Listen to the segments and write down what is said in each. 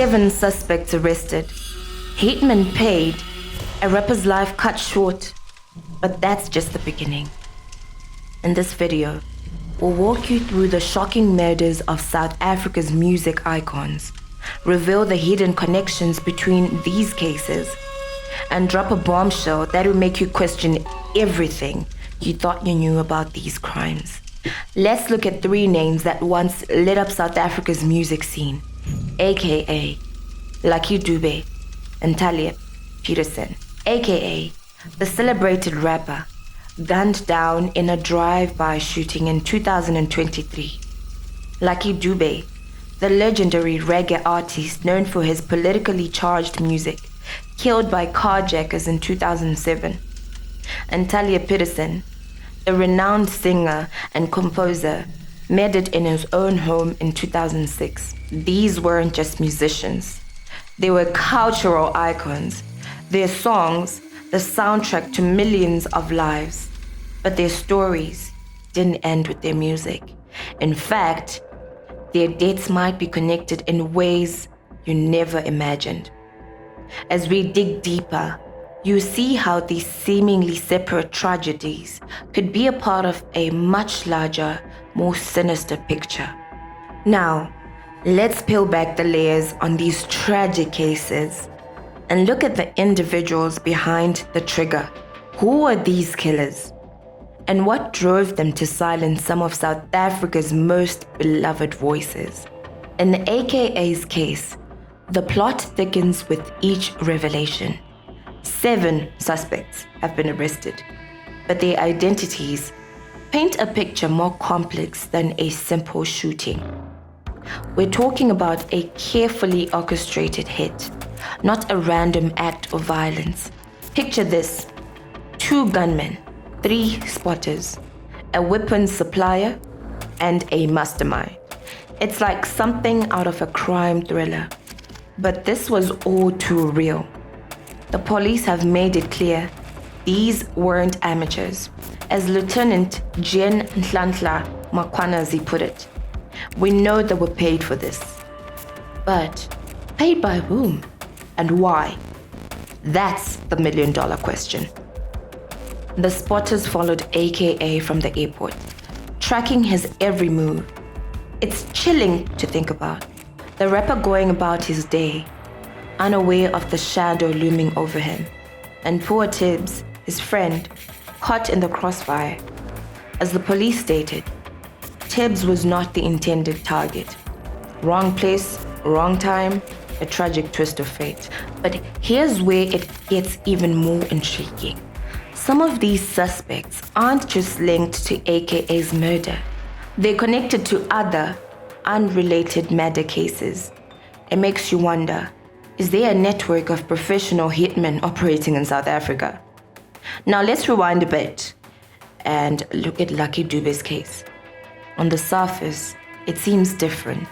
7 suspects arrested. Hitmen paid, a rapper's life cut short. But that's just the beginning. In this video, we'll walk you through the shocking murders of South Africa's music icons, reveal the hidden connections between these cases, and drop a bombshell that will make you question everything you thought you knew about these crimes. Let's look at 3 names that once lit up South Africa's music scene, aka Lucky Dube and Tyla Peterson, aka the celebrated rapper, gunned down in a drive-by shooting in 2023. Lucky Dube, the legendary reggae artist known for his politically charged music, killed by carjackers in 2007. And Tyla Peterson, the renowned singer and composer, murdered in his own home in 2006. These weren't just musicians. They were cultural icons. Their songs, the soundtrack to millions of lives. But their stories didn't end with their music. In fact, their deaths might be connected in ways you never imagined. As we dig deeper, you see how these seemingly separate tragedies could be a part of a much larger, more sinister picture. Now, let's peel back the layers on these tragic cases and look at the individuals behind the trigger. Who are these killers? And what drove them to silence some of South Africa's most beloved voices? In the AKA's case, the plot thickens with each revelation. 7 suspects have been arrested, but their identities paint a picture more complex than a simple shooting. We're talking about a carefully orchestrated hit, not a random act of violence. Picture this: 2 gunmen, 3 spotters, a weapons supplier, and a mastermind. It's like something out of a crime thriller. But this was all too real. The police have made it clear these weren't amateurs. As Lieutenant Gen Nhlanhla Maqubela put it, we know they were paid for this. But paid by whom? And why? That's the million-dollar question. The spotters followed AKA from the airport, tracking his every move. It's chilling to think about. The rapper going about his day, unaware of the shadow looming over him, and poor Tibz, his friend, caught in the crossfire. As the police stated, Tibz was not the intended target. Wrong place, wrong time, a tragic twist of fate. But here's where it gets even more intriguing. Some of these suspects aren't just linked to AKA's murder. They're connected to other, unrelated murder cases. It makes you wonder, is there a network of professional hitmen operating in South Africa? Now let's rewind a bit and look at Lucky Dube's case. On the surface, it seems different.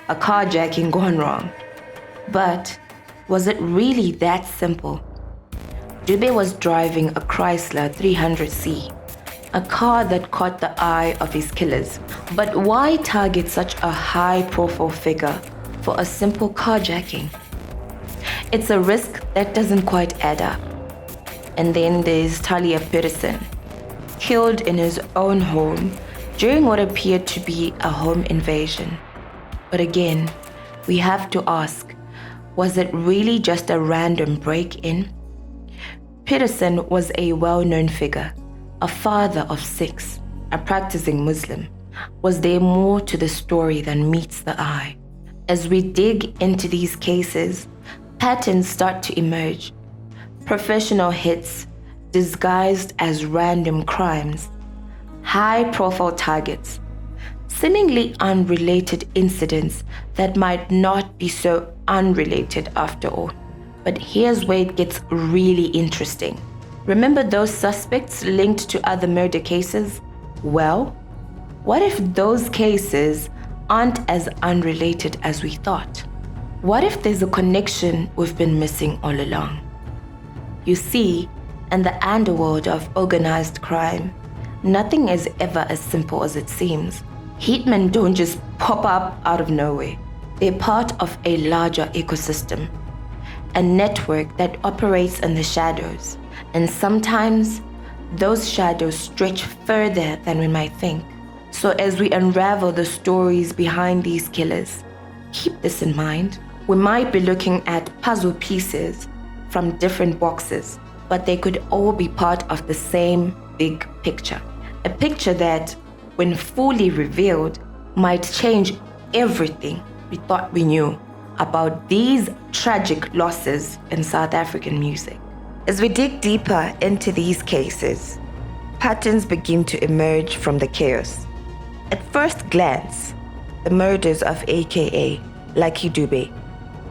A carjacking gone wrong. But was it really that simple? Dube was driving a Chrysler 300C, a car that caught the eye of his killers. But why target such a high-profile figure for a simple carjacking? It's a risk that doesn't quite add up. And then there's Tyla Peterson, killed in his own home during what appeared to be a home invasion. But again, we have to ask, was it really just a random break-in? Peterson was a well-known figure, a father of 6, a practicing Muslim. Was there more to the story than meets the eye? As we dig into these cases, patterns start to emerge. Professional hits disguised as random crimes, high-profile targets, seemingly unrelated incidents that might not be so unrelated after all. But here's where it gets really interesting. Remember those suspects linked to other murder cases? Well, what if those cases aren't as unrelated as we thought? What if there's a connection we've been missing all along? You see, in the underworld of organized crime, nothing is ever as simple as it seems. Hitmen don't just pop up out of nowhere. They're part of a larger ecosystem, a network that operates in the shadows, and sometimes those shadows stretch further than we might think. So as we unravel the stories behind these killers, keep this in mind. We might be looking at puzzle pieces from different boxes, but they could all be part of the same big picture. A picture that, when fully revealed, might change everything we thought we knew about these tragic losses in South African music. As we dig deeper into these cases, patterns begin to emerge from the chaos. At first glance, the murders of AKA Lucky Dube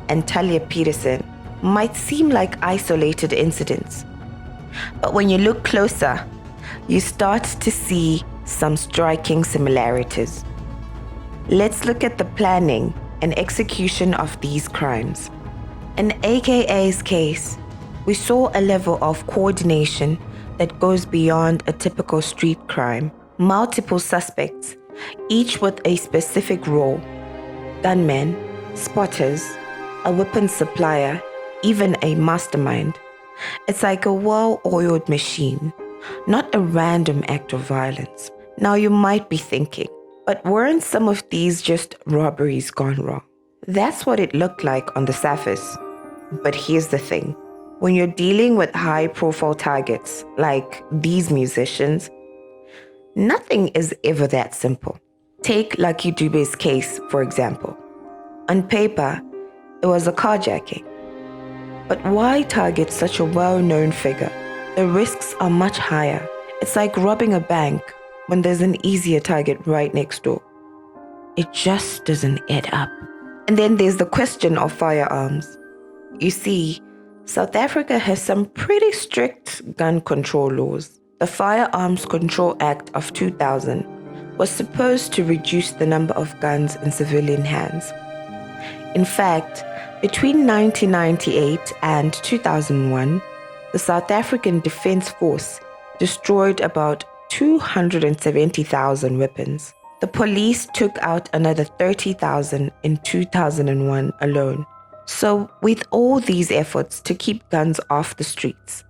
and Talia Peterson might seem like isolated incidents. But when you look closer, you start to see some striking similarities. Let's look at the planning and execution of these crimes. In AKA's case, we saw a level of coordination that goes beyond a typical street crime. Multiple suspects, each with a specific role: gunmen, spotters, a weapons supplier, even a mastermind. It's like a well-oiled machine, not a random act of violence. Now you might be thinking, but weren't some of these just robberies gone wrong? That's what it looked like on the surface. But here's the thing. When you're dealing with high-profile targets like these musicians, nothing is ever that simple. Take Lucky Dube's case, for example. On paper, it was a carjacking. But why target such a well-known figure? The risks are much higher. It's like robbing a bank when there's an easier target right next door. It just doesn't add up. And then there's the question of firearms. You see, South Africa has some pretty strict gun control laws. The Firearms Control Act of 2000 was supposed to reduce the number of guns in civilian hands. In fact, between 1998 and 2001, the South African Defence Force destroyed about 270,000 weapons. The police took out another 30,000 in 2001 alone. So with all these efforts to keep guns off the streets,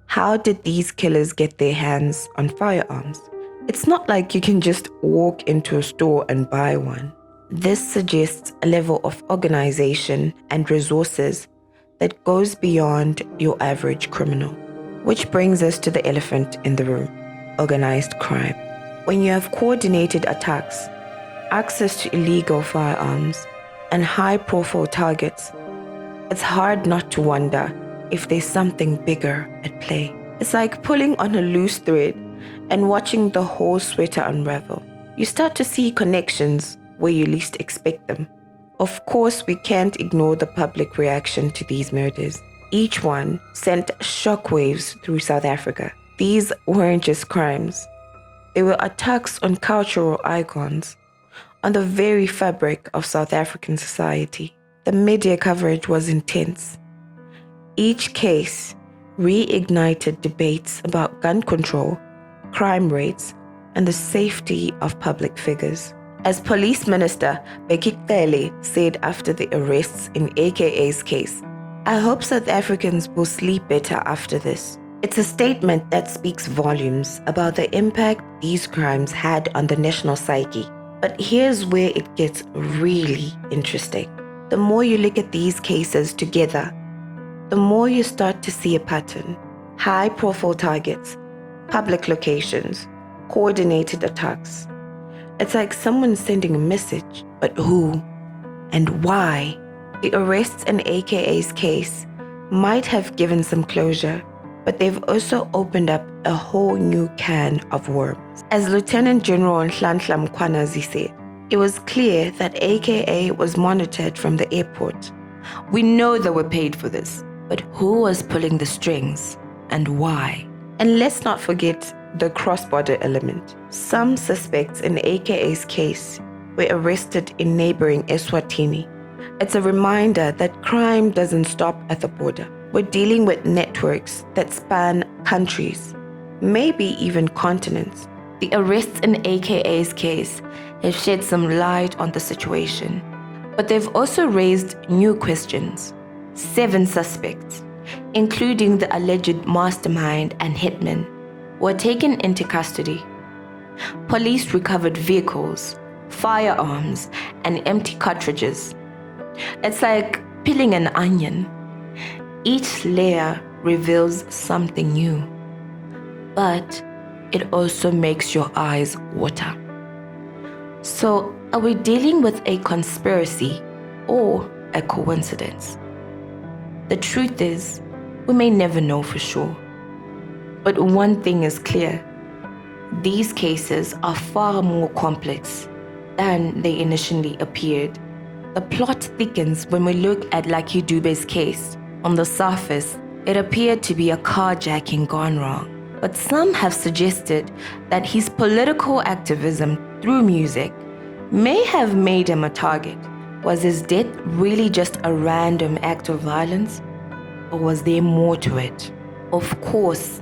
how did these killers get their hands on firearms? It's not like you can just walk into a store and buy one. This suggests a level of organization and resources that goes beyond your average criminal. Which brings us to the elephant in the room: organized crime. When you have coordinated attacks, access to illegal firearms, and high-profile targets, it's hard not to wonder if there's something bigger at play. It's like pulling on a loose thread and watching the whole sweater unravel. You start to see connections where you least expect them. Of course, we can't ignore the public reaction to these murders. Each one sent shockwaves through South Africa. These weren't just crimes. They were attacks on cultural icons, on the very fabric of South African society. The media coverage was intense. Each case reignited debates about gun control, crime rates, and the safety of public figures. As Police Minister Maqubela said after the arrests in AKA's case, "I hope South Africans will sleep better after this." It's a statement that speaks volumes about the impact these crimes had on the national psyche. But here's where it gets really interesting. The more you look at these cases together, the more you start to see a pattern. High-profile targets, public locations, coordinated attacks. It's like someone sending a message, but who and why? The arrests in AKA's case might have given some closure, but they've also opened up a whole new can of worms. As Lieutenant General Nhlanhla Mkhwanazi said, it was clear that AKA was monitored from the airport. We know they were paid for this, but who was pulling the strings and why? And let's not forget the cross-border element. Some suspects in AKA's case were arrested in neighboring Eswatini. It's a reminder that crime doesn't stop at the border. We're dealing with networks that span countries, maybe even continents. The arrests in AKA's case have shed some light on the situation, But they've also raised new questions. 7 suspects, including the alleged mastermind and hitman, were taken into custody. Police recovered vehicles, firearms, and empty cartridges. It's like peeling an onion. Each layer reveals something new, but it also makes your eyes water. So, are we dealing with a conspiracy or a coincidence? The truth is, we may never know for sure. But one thing is clear. These cases are far more complex than they initially appeared. The plot thickens when we look at Lucky Dube's case. On the surface, it appeared to be a carjacking gone wrong. But some have suggested that his political activism through music may have made him a target. Was his death really just a random act of violence? Or was there more to it? Of course,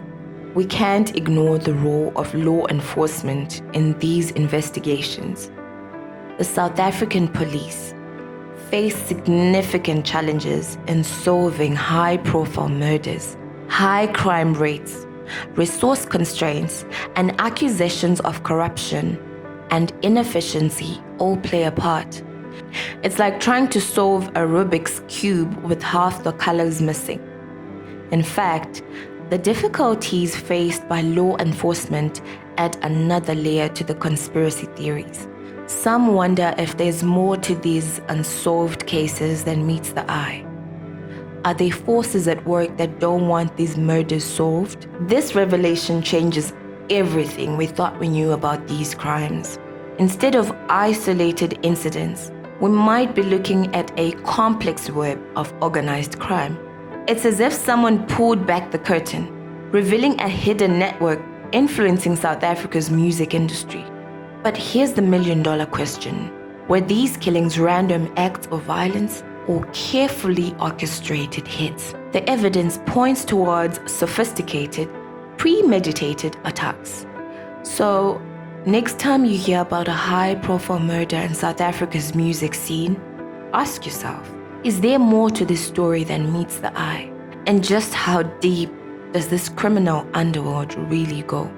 we can't ignore the role of law enforcement in these investigations. The South African police face significant challenges in solving high-profile murders. High crime rates, resource constraints, and accusations of corruption and inefficiency all play a part. It's like trying to solve a Rubik's Cube with half the colors missing. In fact, the difficulties faced by law enforcement add another layer to the conspiracy theories. Some wonder if there's more to these unsolved cases than meets the eye. Are there forces at work that don't want these murders solved? This revelation changes everything we thought we knew about these crimes. Instead of isolated incidents, we might be looking at a complex web of organized crime. It's as if someone pulled back the curtain, revealing a hidden network influencing South Africa's music industry. But here's the million-dollar question. Were these killings random acts of violence or carefully orchestrated hits? The evidence points towards sophisticated, premeditated attacks. So, next time you hear about a high-profile murder in South Africa's music scene, ask yourself, is there more to this story than meets the eye? And just how deep does this criminal underworld really go?